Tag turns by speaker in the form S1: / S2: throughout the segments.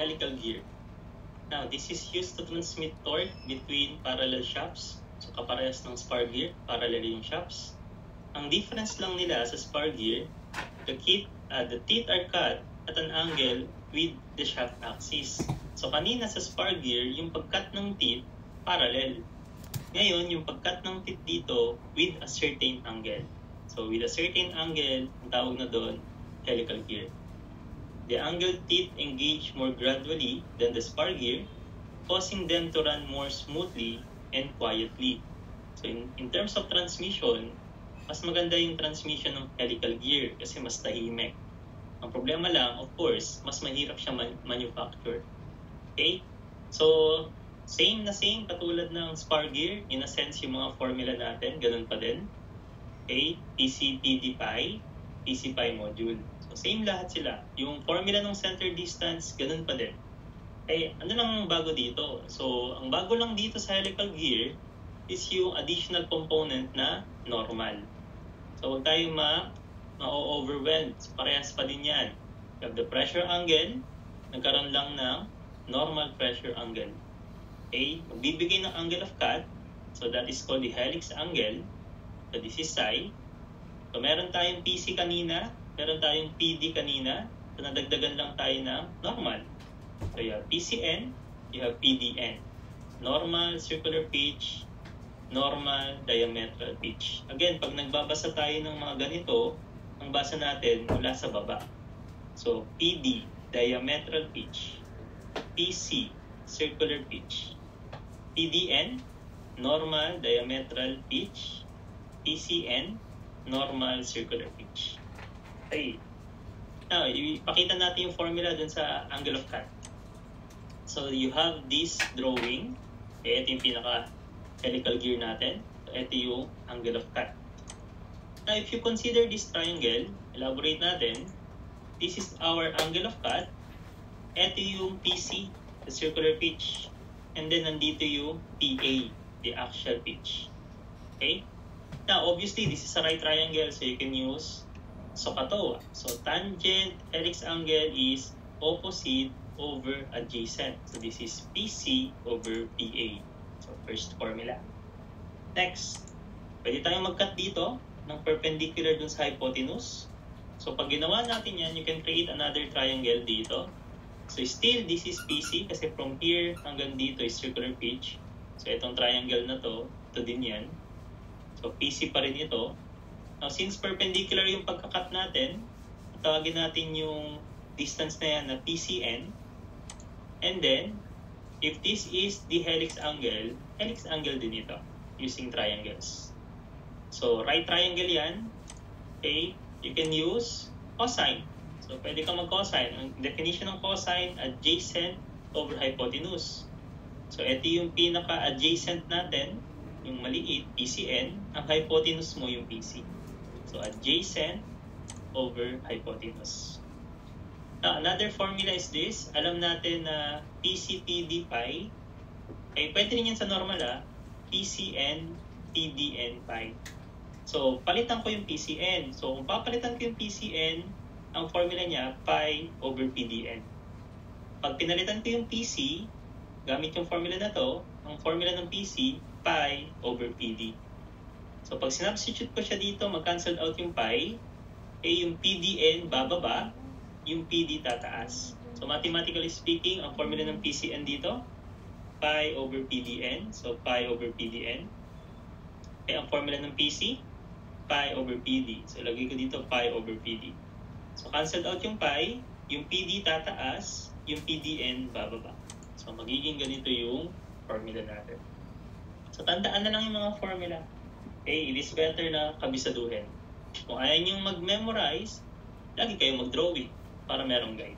S1: helical gear. Now, this is used to transmit torque between parallel shafts. So, kaparehas ng spar gear, parallel yung shafts. Ang difference lang nila sa spar gear, the teeth are cut at an angle with the shaft axis. So, kanina sa spar gear, yung pagkat ng teeth, parallel. Ngayon, yung pagkat ng teeth dito with a certain angle. So, with a certain angle, ang tawag na doon, helical gear. The angled teeth engage more gradually than the spar gear, causing them to run more smoothly and quietly. So in terms of transmission, mas maganda yung transmission ng helical gear kasi mas tahimik. Ang problema lang, of course, mas mahirap siya manufacture. Okay? So, same katulad ng spar gear. In a sense, yung mga formula natin, ganun pa din. Okay? PC, PD, Pi, PC, Pi module. Same lahat sila. Yung formula ng center distance, ganun pa din. Eh, ano lang ang bago dito? So, ang bago lang dito sa helical gear is yung additional component na normal. So, huwag tayong ma-overwhelmed. Parehas pa din yan. You have the pressure angle, nagkaroon lang ng normal pressure angle. Okay? Magbibigay ng angle of cut. So, that is called the helix angle. So, this is psi. So, meron tayong PC kanina, meron tayong PD kanina, so nadagdagan lang tayo ng normal. So you have PCN, you have PDN. Normal circular pitch, normal diametral pitch. Again, pag nagbabasa tayo ng mga ganito, ang basa natin mula sa baba. So PD, diametral pitch. PC, circular pitch. PDN, normal diametral pitch. PCN, normal circular pitch. Okay. Now, ipakita natin yung formula dun sa angle of cut. So, you have this drawing. Okay, ito yung pinaka-helical gear natin. So, ito yung angle of cut. Now, if you consider this triangle, elaborate natin, this is our angle of cut. Ito yung PC, the circular pitch. And then, nandito yung PA, the axial pitch. Okay? Now, obviously, this is a right triangle, so you can use SOHCAHTOA. So tangent helix angle is opposite over adjacent. So this is PC over PA. So first formula. Next, pwede tayong mag-cut dito ng perpendicular dun sa hypotenuse. So pag ginawa natin yan, you can create another triangle dito. So still, this is PC kasi from here hanggang dito is circular pitch. So itong triangle na to, ito din yan. So PC pa rin ito. Now, since perpendicular yung pagkakat natin, tawagin natin yung distance na yan na PCN. And then, if this is the helix angle din ito, using triangles. So, right triangle yan. Okay, you can use cosine. So, pwede kang mag-cosine. Ang definition ng cosine, adjacent over hypotenuse. So, ito yung pinaka-adjacent natin, yung maliit, PCN. Ang hypotenuse mo yung PC. So, adjacent over hypotenuse. Now, another formula is this. Alam natin na PCPD pi. Okay, pwede rin yan sa normal PCN, PDN pi. So, palitan ko yung PCN. So, kung papalitan ko yung PCN, ang formula niya, pi over PDN. Pag pinalitan ko yung PC, gamit yung formula na to, ang formula ng PC, pi over PD. So, pag sinubstitute ko siya dito, mag-cancel out yung pi, yung PDN bababa, yung PD tataas. So, mathematically speaking, ang formula ng PCN dito, pi over PDN. So, pi over PDN. Okay, ang formula ng PC, pi over PD. So, lagay ko dito pi over PD. So, cancel out yung pi, yung PD tataas, yung PDN bababa. So, magiging ganito yung formula natin. So, tandaan na lang yung mga formula. Okay, it is better na kabisaduhin. Kung ayaw nyo mag-memorize, lagi kayo mag-drawing para merong guide.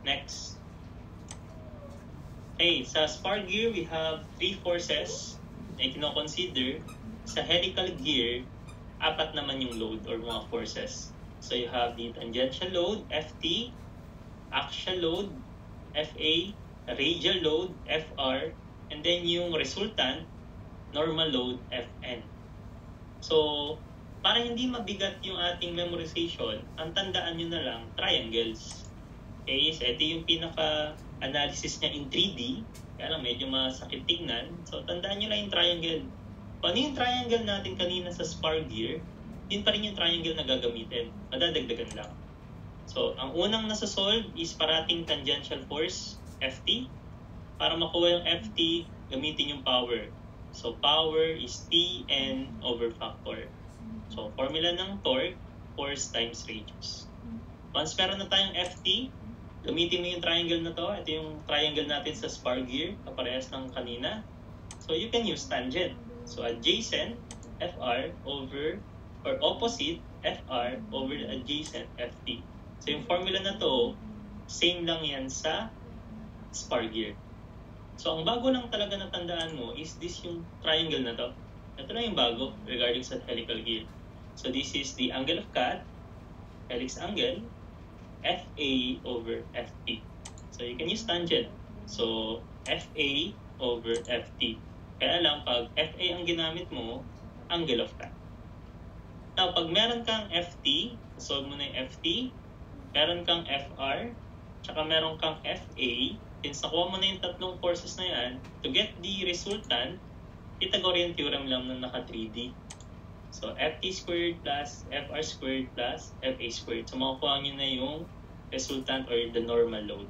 S1: Next. Okay, sa spar gear, we have 3 forces na kino-consider. Sa helical gear, 4 naman yung load or mga forces. So you have the tangential load, FT, axial load, FA, radial load, FR, and then yung resultant, normal load, Fn. So, para hindi mabigat yung ating memorization, ang tandaan nyo na lang, triangles. Okay, so ito yung pinaka-analysis niya in 3D. Kaya lang, medyo masakit tignan. So, tandaan nyo lang yung triangle. Kung ano yung triangle natin kanina sa spar gear, yun pa rin yung triangle na gagamitin. Madadagdagan lang. So, ang unang nasa-solve is parating tangential force, Ft. Para makuha yung Ft, gamitin yung power. So, power is Tn over factor. So, formula ng torque, force times radius. Once meron na tayong Ft, gamitin mo yung triangle na to. Ito yung triangle natin sa spar gear, kaparehas ng kanina. So, you can use tangent. So, adjacent, Fr over, or opposite, Fr over the adjacent, Ft. So, yung formula na to, same lang yan sa spar gear. So, ang bago lang talaga na tandaan mo is this yung triangle na to. Ito na yung bago regarding sa helical gear. So, this is the angle of cut, helix angle, Fa over Ft. So, you can use tangent. So, Fa over Ft. Kaya lang, pag Fa ang ginamit mo, angle of cut. Now, pag meron kang Ft, solve mo na yung Ft, meron kang Fr, tsaka meron kang Fa, since nakuha mo na yung tatlong forces na yan, to get the resultant, Pythagorean theorem lang na naka 3D. So, Ft squared plus Fr squared plus Fa squared. So, makukuha nyo na yung resultant or the normal load.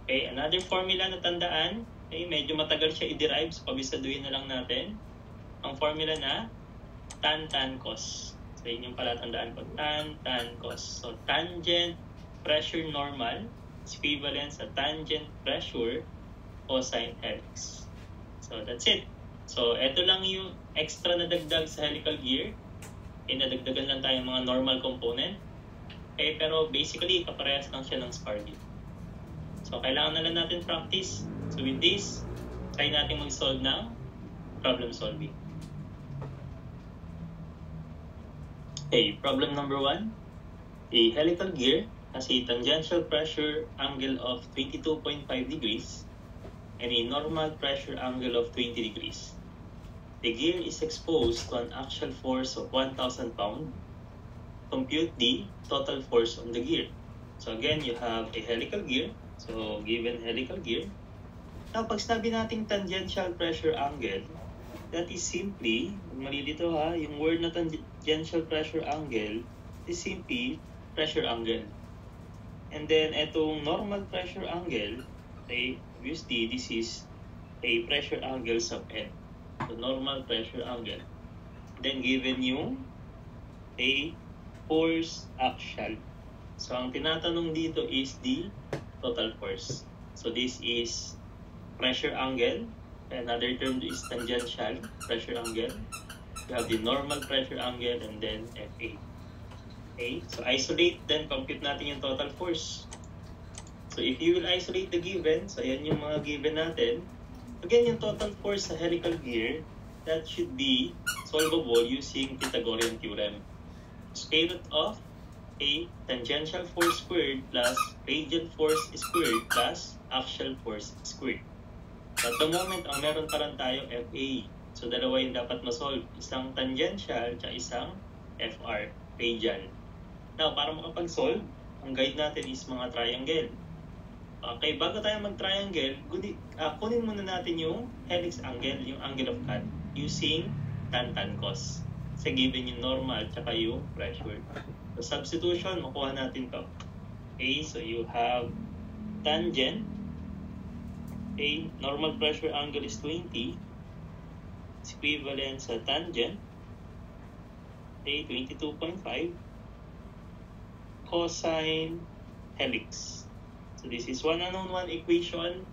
S1: Okay, another formula na tandaan, okay, medyo matagal siya i-derive, so pabisaduhin na lang natin. Ang formula na tan cos. So, yun yung pala tandaan ko, tan cos. So, tangent pressure normal is equivalent sa tangent pressure cosine helix. So, that's it. So, eto lang yung extra na dagdag sa helical gear. Okay, nadagdagan lang tayo mga normal component. Okay, pero basically, kaparehas lang siya ng spar gear. So, kailangan na lang natin practice. So, with this, try natin mag-solve ng problem solving. Okay, problem number 1. A helical gear has a tangential pressure angle of 22.5 degrees and a normal pressure angle of 20 degrees. The gear is exposed to an axial force of 1,000 pounds. Compute the total force on the gear. So again, you have a helical gear. So given helical gear, now pag sabi nating tangential pressure angle, that is simply, mali dito ha, yung word na tangential pressure angle is simply pressure angle. And then etong normal pressure angle, okay, obviously this is a pressure angle sub n. So normal pressure angle. Then given yung a force axial. So ang tinatanong dito is the total force. So this is pressure angle. Another term is tangential pressure angle. You have the normal pressure angle and then Fa. Okay, so isolate, then compute natin yung total force. So if you will isolate the given, so ayan yung mga given natin. Again, yung total force sa helical gear, that should be solvable using Pythagorean theorem. Square root of a tangential force squared plus radial force squared plus axial force squared. At the moment, ang meron pa lang tayo Fa. So, dalawa yung dapat ma-solve. Isang tangential at isang Fr, radial. Now, para makapag-solve, ang guide natin is mga triangle. Okay, bago tayo mag-triangle, kunin muna natin yung helix angle, yung angle of cut, using tan cos. Kasi given yung normal at yung pressure. So, substitution, makuha natin to. Okay, so you have tangent. Okay, normal pressure angle is 20. It's equivalent sa tangent. Okay, 22.5. Cosine helix. So this is one unknown one equation.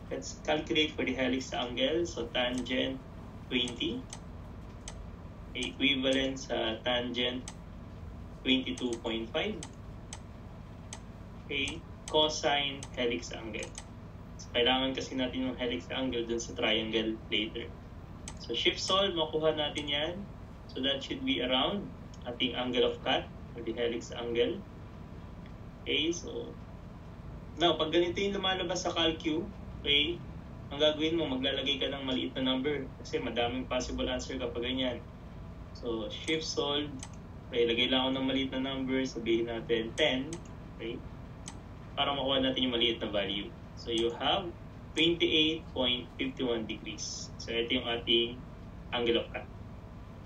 S1: Let's calculate for the helix angle. So tangent 20. Equivalent sa tangent 22.5. Okay, cosine helix angle. So kailangan kasi natin yung helix angle dun sa triangle later. So shift solve, makuha natin yan. So that should be around ating angle of cut or the helix angle. Okay, so now, pag ganito yung lumalabas sa calcu, okay, ang gagawin mo, maglalagay ka ng maliit na number kasi madaming possible answer kapag ganyan. So, shift solve, okay, lagay lang ako ng maliit na number, sabihin natin 10, okay. para makuha natin yung maliit na value. So you have 28.51 degrees. So ito yung ating angle of cut.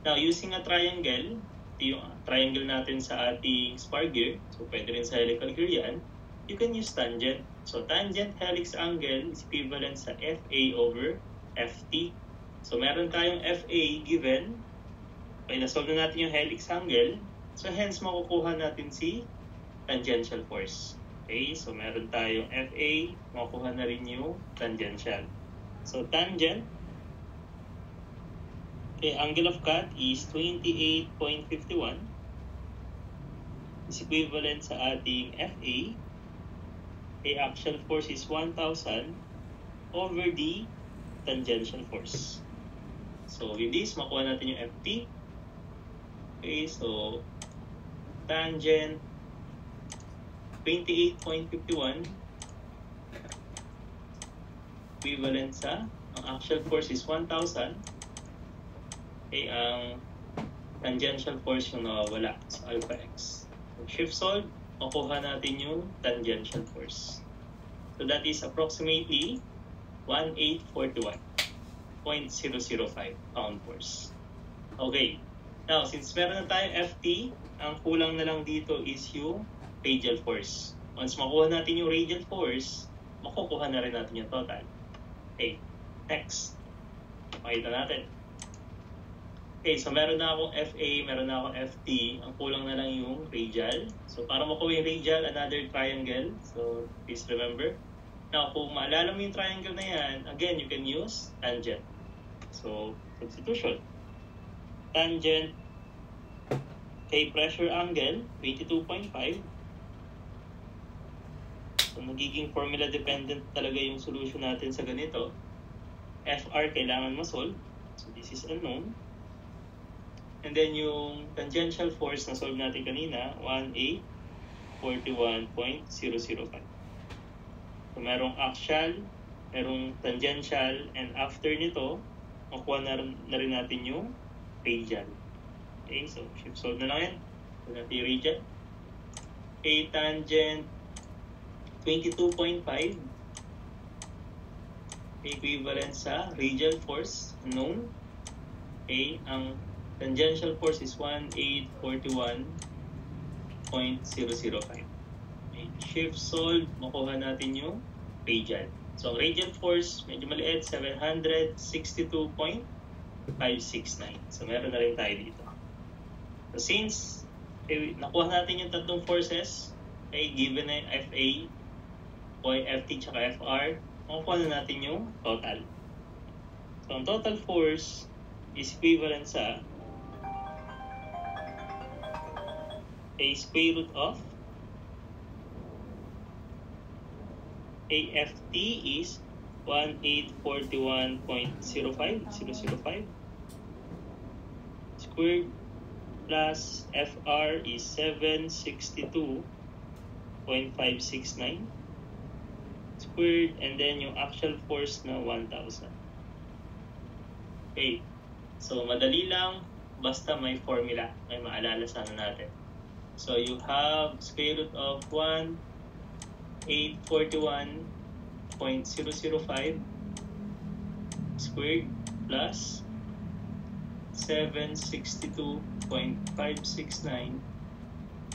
S1: Now, using a triangle, ito yung triangle natin sa ating spar gear. So pwede rin sa helical gear yan. You can use tangent. So tangent helix angle is equivalent sa FA over FT. So meron tayong FA given. Pag nasolve na natin yung helix angle, so hence makukuha natin si tangential force. Okay, so meron tayong FA, makukuha na rin yung tangential. So tangent, okay, angle of cut is 28.51 is equivalent sa ating FA. Okay, axial force is 1,000 over the tangential force. So with this, makuha natin yung FT. Okay, so tangent 28.51 equivalent sa, ang axial force is 1,000. Okay, ang tangential force yung nawawala. So alpha x. So shift solve, makuha natin yung tangential force. So that is approximately 1841.005 pound force. Okay. Now, since meron na tayong FT, ang kulang na lang dito is yung radial force. Once makuha natin yung radial force, makukuha na rin natin yung total. Okay, next. Makita natin. Okay, so meron na akong FA, meron na akong FT. Ang kulang na lang yung radial. So para makuha yung radial, another triangle. So please remember. Now, kung maalala mo yung triangle na yan, again, you can use tangent. So, substitution. Tangent, okay, pressure angle, 22.5. So, nagiging formula dependent talaga yung solution natin sa ganito. FR kailangan ma-solve. So, this is unknown. And then, yung tangential force na solve natin kanina, 1841.005. So, merong axial, merong tangential, and after nito, makuha na rin natin yung radial. Okay, so, shift solve na lang yan. So, natin yung radial. Okay, tangent 22.5 equivalent sa radial force known. Okay, ang tangential force is 1841.005. Okay, shift solve, makuha natin yung radial. So, ang radial force, medyo maliit, 762.569. So, meron na rin tayo dito. So, since nakuha natin yung tatlong forces, okay, given na yung FA, FT, tsaka FR, makukuha na natin yung total. So, ang total force is equivalent sa a square root of AFT is 1841.005 squared plus FR is 762.569 squared, and then yung actual force na 1,000. Okay, so madali lang, basta may formula, may maalala sana natin. So you have square root of 1841.005 squared plus 762.569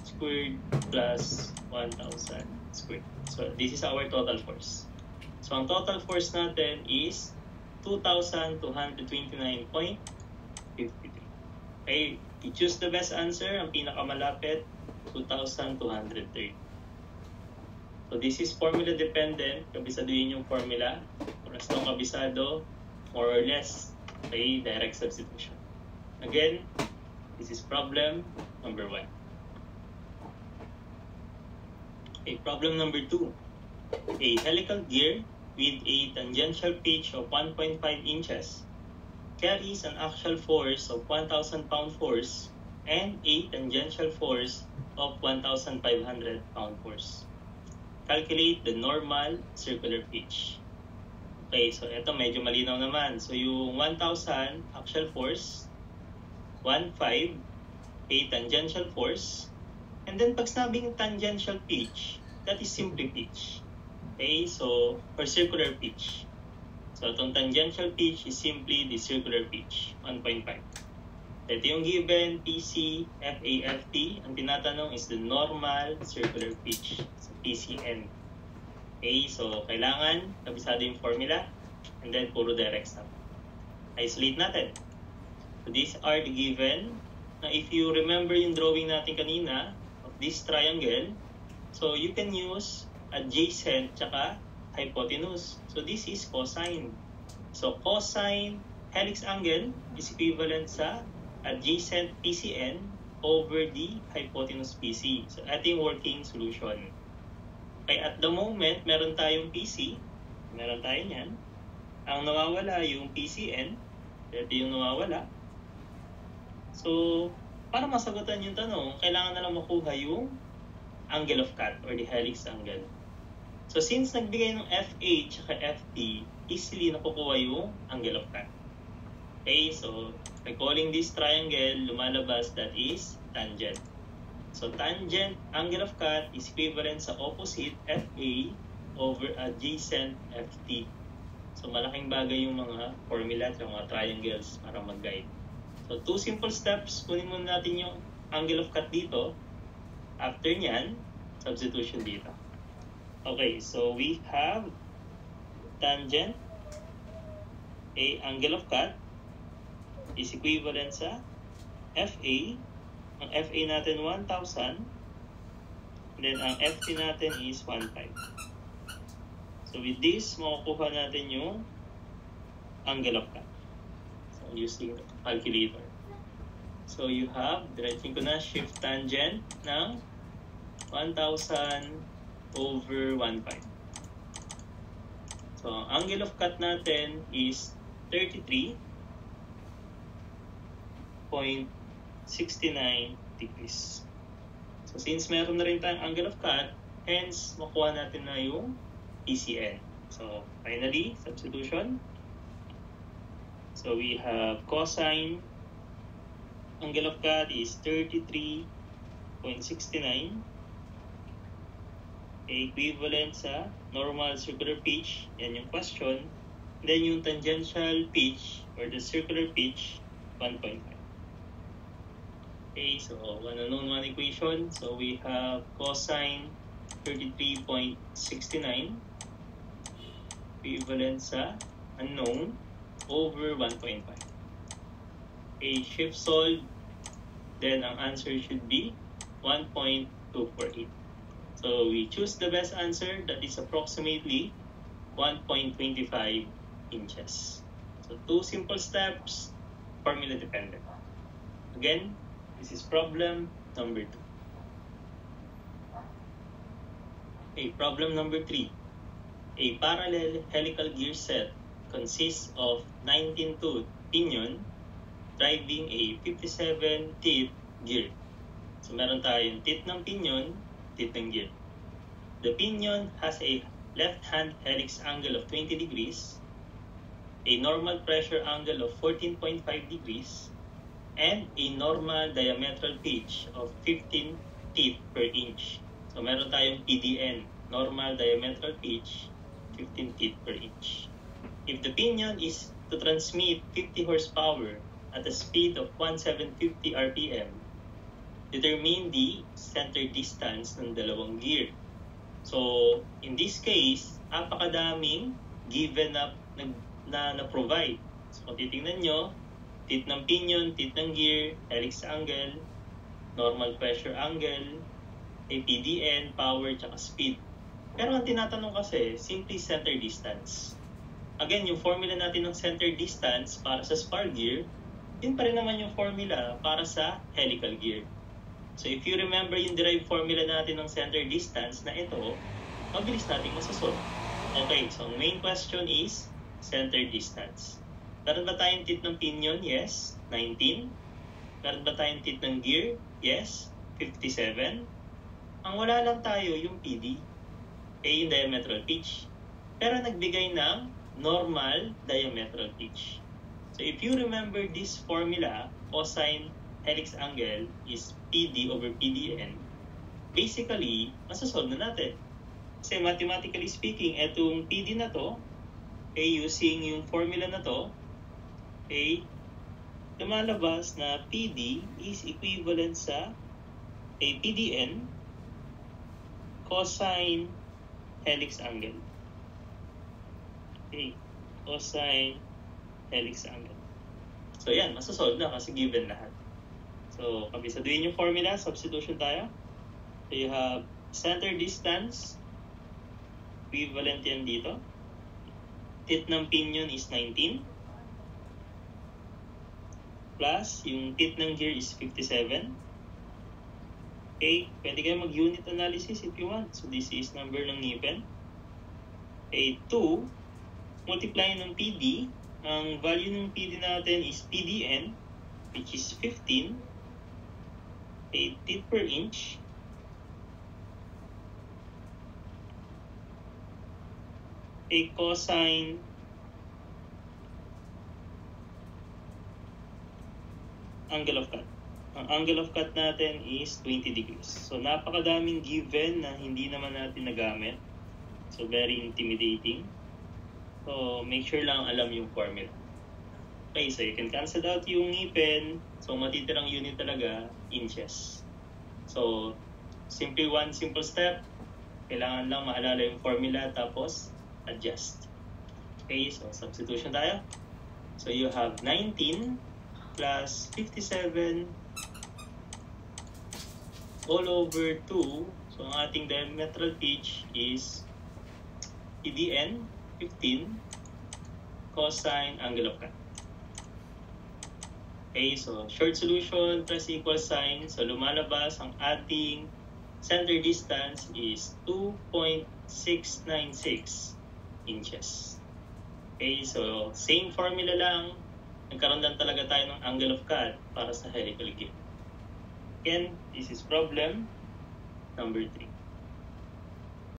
S1: squared plus 1,000 squared. So this is our total force. So ang total force natin is 2,229.53. Okay, you choose the best answer. Ang pinakamalapit, 2,230. So this is formula dependent. Kabisaduhin yung formula. Oras nung kabisado, more or less, okay, direct substitution. Again, this is problem number 1. Okay, problem number 2. A helical gear with a tangential pitch of 1.5 inches carries an axial force of 1,000 pound force and a tangential force of 1,500 pound force. Calculate the normal circular pitch. Okay, so ito medyo malinaw naman. So yung 1,000 axial force, 1,500 a tangential force, and then pag sinabing tangential pitch, that is simply pitch. Okay, so for circular pitch. So itong tangential pitch is simply the circular pitch, 1.5. Ito yung given, PC, FA, FT. Ang tinatanong is the normal circular pitch, so PCN. Okay, so kailangan kabisado yung formula and then puro direct sum. Isolate natin. So these are the given. Now if you remember yung drawing natin kanina of this triangle, so you can use adjacent tsaka hypotenuse. So this is cosine. So cosine helix angle is equivalent sa adjacent PCN over the hypotenuse PC. So ito yung working solution. Okay, at the moment, meron tayong PC. Meron tayo niyan. Ang nawawala yung PCN. Ito yung nawawala. So, para masagutan yung tanong, kailangan na lang makuha yung angle of cut or the helix angle. So, since nagbigay ng FA at FT, easily nakukuha yung angle of cut. Okay, so, recalling this triangle, lumalabas that is tangent. So, tangent angle of cut is equivalent sa opposite FA over adjacent FT. So, malaking bagay yung mga formula at mga triangles para mag-guide. So, 2 simple steps. Kunin muna natin yung angle of cut dito. After nyan, substitution dito. Okay, so we have tangent angle of cut is equivalent sa FA. Ang FA natin 1,000. Then ang FT natin is 1,500. So with this, makukuha natin yung angle of cut. So using the calculator. So you have, diretsin ko na, shift tangent ng 1,000 over 1,500. So ang angle of cut natin is 33.69 degrees. So since meron na rin tayong angle of cut, hence makuha natin na yung PCN. So finally, substitution. So we have cosine angle of cut is 33.69, equivalent sa normal circular pitch. Yan yung question. Then yung tangential pitch or the circular pitch, 1.5. Okay, so one unknown, one equation. So we have cosine 33.69 equivalent sa unknown over 1.5. Okay, shift solve. Then ang answer should be 1.248. So we choose the best answer, that is approximately 1.25 inches. So 2 simple steps, formula dependent. Again, this is problem number 2. Okay, problem number 3. A parallel helical gear set consists of 19 tooth pinion driving a 57 teeth gear. So meron tayong teeth ng pinion, teeth ng gear. The pinion has a left-hand helix angle of 20 degrees, a normal pressure angle of 14.5 degrees, and a normal diametral pitch of 15 teeth per inch. So meron tayong PDN, normal diametral pitch, 15 teeth per inch. If the pinion is to transmit 50 horsepower at a speed of 1750 RPM, determine the center distance ng dalawang gear. So, in this case, napakadaming given up na provide. So, kung titingnan nyo, teeth ng pinion, teeth ng gear, helix angle, normal pressure angle, PDN, power, tsaka speed. Pero ang tinatanong kasi, simply center distance. Again, yung formula natin ng center distance para sa spar gear, yun pa rin naman yung formula para sa helical gear. So if you remember yung derived formula natin ng center distance na ito, mabilis natin masasolve. Okay, so main question is center distance. Meron ba tayong teeth ng pinion? Yes, 19. Meron ba tayong teeth ng gear? Yes, 57. Ang wala lang tayo yung PD, yung diametral pitch. Pero nagbigay ng normal diametral pitch. So if you remember this formula, cosine helix angle is PD over PDN. Basically, masasolve na natin. Kasi mathematically speaking, etong PD na to, using yung formula na to, lumalabas na PD is equivalent sa PDN cosine helix angle. Cosine helix angle. So yan, masasolve na kasi given lahat. So, kabisaduhin yung formula, substitution tayo. So you have center distance, equivalent yan dito. Tit ng pinion is 19. Plus, yung tit ng gear is 57. Pwede kayo mag-unit analysis if you want. So this is number ng ngipin. 2, multiply ng PD. Ang value ng PD natin is PDN, which is 15. Tit per inch. Cosine angle of cut. Ang angle of cut natin is 20 degrees. So, napakadaming given na hindi naman natin nagamit. So, very intimidating. So, make sure lang alam yung formula. Okay, so you can cancel out yung ngipin. So, matitirang unit talaga, inches. So, one simple step. Kailangan lang maalala yung formula tapos adjust. Okay, so substitution tayo. So, you have 19 plus 57 all over 2. So, ang ating diametral pitch is PDN, 15, cosine angle of cut. Okay, so short solution plus equal sign. So, lumalabas ang ating center distance is 2.696 inches. Okay, so same formula lang. Nagkaroon lang talaga tayo ng angle of cut para sa helical gear. Again, this is problem number 3.